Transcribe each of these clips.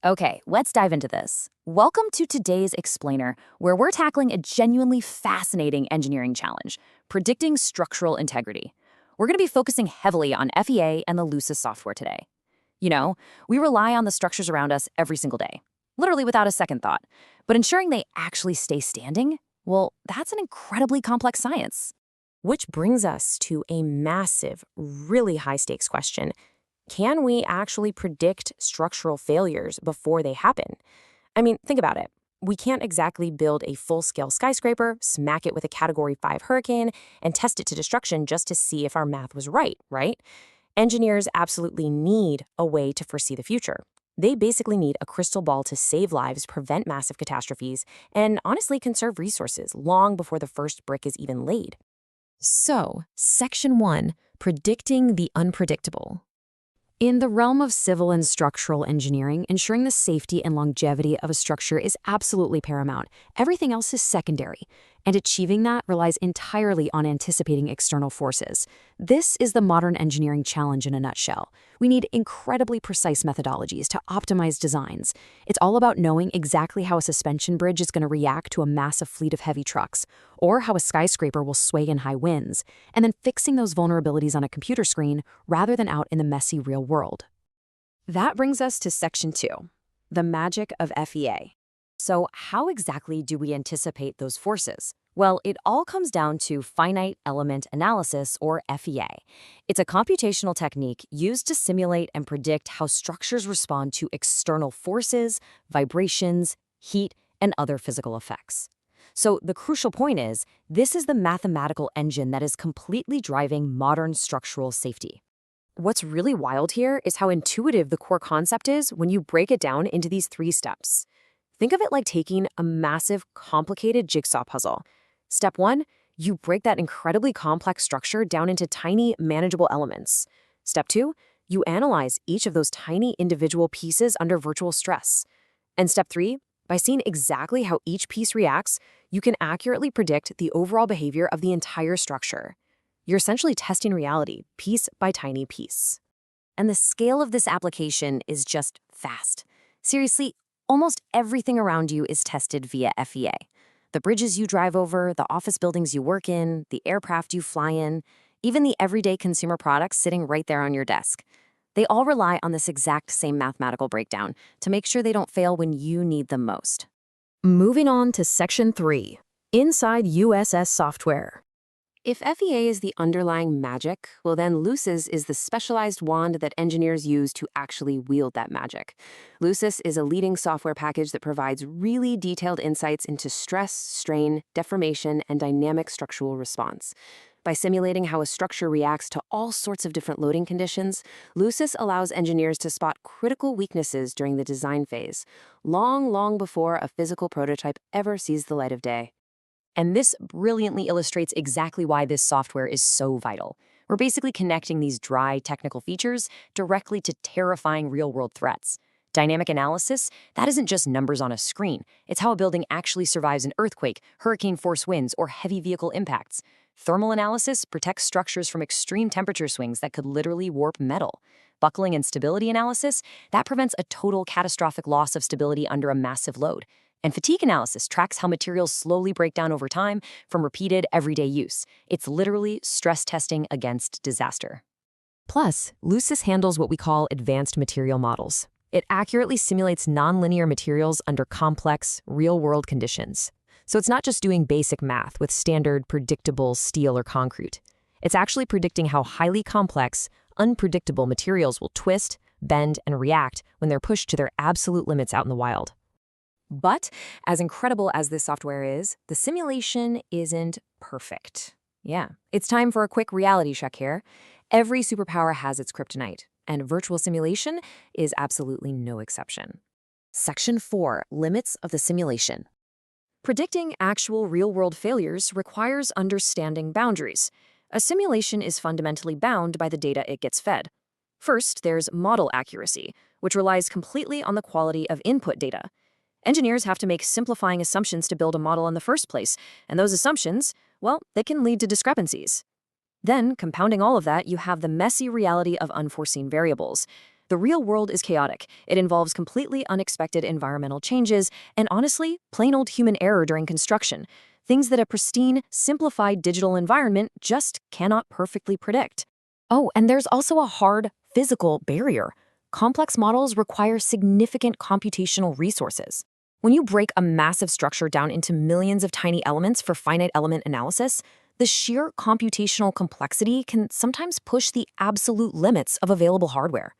Okay, let's dive into this. Welcome to today's Explainer, where we're tackling a genuinely fascinating engineering challenge, predicting structural integrity. We're going to be focusing heavily on FEA and the LUSAS software today. You know, we rely on the structures around us every single day, literally without a second thought. But ensuring they actually stay standing, well, that's an incredibly complex science. Which brings us to a massive, really high stakes question. Can we actually predict structural failures before they happen? I mean, think about it. We can't exactly build a full-scale skyscraper, smack it with a Category 5 hurricane, and test it to destruction just to see if our math was right? Engineers absolutely need a way to foresee the future. They basically need a crystal ball to save lives, prevent massive catastrophes, and honestly conserve resources long before the first brick is even laid. So, Section 1, Predicting the Unpredictable. In the realm of civil and structural engineering, ensuring the safety and longevity of a structure is absolutely paramount. Everything else is secondary, and achieving that relies entirely on anticipating external forces. This is the modern engineering challenge in a nutshell. We need incredibly precise methodologies to optimize designs. It's all about knowing exactly how a suspension bridge is going to react to a massive fleet of heavy trucks, or how a skyscraper will sway in high winds, and then fixing those vulnerabilities on a computer screen rather than out in the messy real world. That brings us to Section 2, the magic of FEA. So how exactly do we anticipate those forces? Well, it all comes down to finite element analysis, or FEA. It's a computational technique used to simulate and predict how structures respond to external forces, vibrations, heat, and other physical effects. So the crucial point is, this is the mathematical engine that is completely driving modern structural safety. What's really wild here is how intuitive the core concept is when you break it down into these 3 steps. Think of it like taking a massive, complicated jigsaw puzzle. Step 1, you break that incredibly complex structure down into tiny, manageable elements. Step 2, you analyze each of those tiny individual pieces under virtual stress. And step 3, by seeing exactly how each piece reacts, you can accurately predict the overall behavior of the entire structure. You're essentially testing reality, piece by tiny piece. And the scale of this application is just vast. Seriously, almost everything around you is tested via FEA. The bridges you drive over, the office buildings you work in, the aircraft you fly in, even the everyday consumer products sitting right there on your desk. They all rely on this exact same mathematical breakdown to make sure they don't fail when you need them most. Moving on to Section 3, Inside USS Software. If FEA is the underlying magic, well then LUSAS is the specialized wand that engineers use to actually wield that magic. LUSAS is a leading software package that provides really detailed insights into stress, strain, deformation, and dynamic structural response. By simulating how a structure reacts to all sorts of different loading conditions, LUSAS allows engineers to spot critical weaknesses during the design phase, long before a physical prototype ever sees the light of day. And this brilliantly illustrates exactly why this software is so vital. We're basically connecting these dry technical features directly to terrifying real-world threats. Dynamic analysis, that isn't just numbers on a screen. It's how a building actually survives an earthquake, hurricane-force winds, or heavy vehicle impacts. Thermal analysis protects structures from extreme temperature swings that could literally warp metal. Buckling and stability analysis, that prevents a total catastrophic loss of stability under a massive load. And fatigue analysis tracks how materials slowly break down over time from repeated everyday use. It's literally stress testing against disaster. Plus, LUSAS handles what we call advanced material models. It accurately simulates nonlinear materials under complex, real-world conditions. So it's not just doing basic math with standard, predictable steel or concrete. It's actually predicting how highly complex, unpredictable materials will twist, bend, and react when they're pushed to their absolute limits out in the wild. But as incredible as this software is, the simulation isn't perfect. Yeah, it's time for a quick reality check here. Every superpower has its kryptonite, and virtual simulation is absolutely no exception. Section 4, Limits of the Simulation. Predicting actual real-world failures requires understanding boundaries. A simulation is fundamentally bound by the data it gets fed. First, there's model accuracy, which relies completely on the quality of input data. Engineers have to make simplifying assumptions to build a model in the first place, and those assumptions, well, they can lead to discrepancies. Then, compounding all of that, you have the messy reality of unforeseen variables. The real world is chaotic. It involves completely unexpected environmental changes and, honestly, plain old human error during construction. Things that a pristine, simplified digital environment just cannot perfectly predict. Oh, and there's also a hard, physical barrier. Complex models require significant computational resources. When you break a massive structure down into millions of tiny elements for finite element analysis, the sheer computational complexity can sometimes push the absolute limits of available hardware.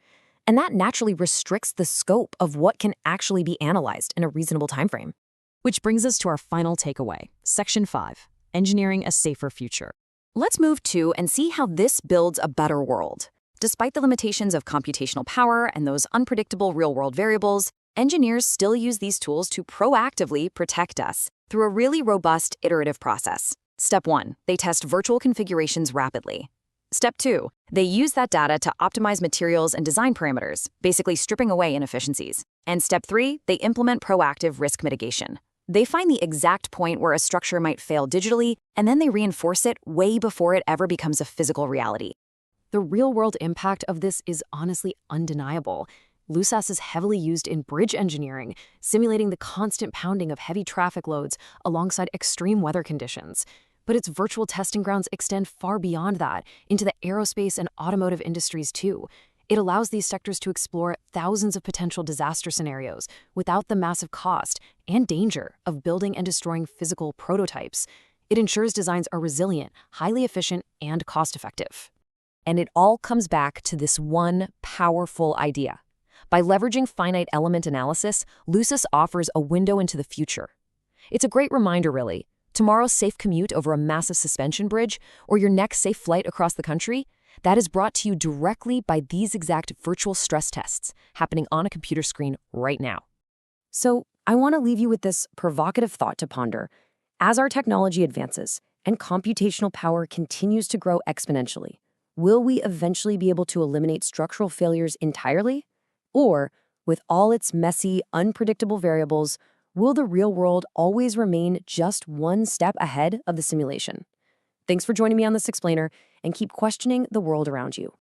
And that naturally restricts the scope of what can actually be analyzed in a reasonable timeframe. Which brings us to our final takeaway, Section 5, Engineering a Safer Future. Let's move to and see how this builds a better world. Despite the limitations of computational power and those unpredictable real-world variables, engineers still use these tools to proactively protect us through a really robust iterative process. Step 1, they test virtual configurations rapidly. Step 2, they use that data to optimize materials and design parameters, basically stripping away inefficiencies. And Step 3, they implement proactive risk mitigation. They find the exact point where a structure might fail digitally, and then they reinforce it way before it ever becomes a physical reality. The real-world impact of this is honestly undeniable. LUSAS is heavily used in bridge engineering, simulating the constant pounding of heavy traffic loads alongside extreme weather conditions. But its virtual testing grounds extend far beyond that, into the aerospace and automotive industries too. It allows these sectors to explore thousands of potential disaster scenarios without the massive cost and danger of building and destroying physical prototypes. It ensures designs are resilient, highly efficient, and cost-effective. And it all comes back to this one powerful idea. By leveraging finite element analysis, LUSAS offers a window into the future. It's a great reminder, really. Tomorrow's safe commute over a massive suspension bridge, or your next safe flight across the country, that is brought to you directly by these exact virtual stress tests happening on a computer screen right now. So, I want to leave you with this provocative thought to ponder. As our technology advances and computational power continues to grow exponentially, will we eventually be able to eliminate structural failures entirely? Or, with all its messy, unpredictable variables, will the real world always remain just one step ahead of the simulation? Thanks for joining me on this explainer, and keep questioning the world around you.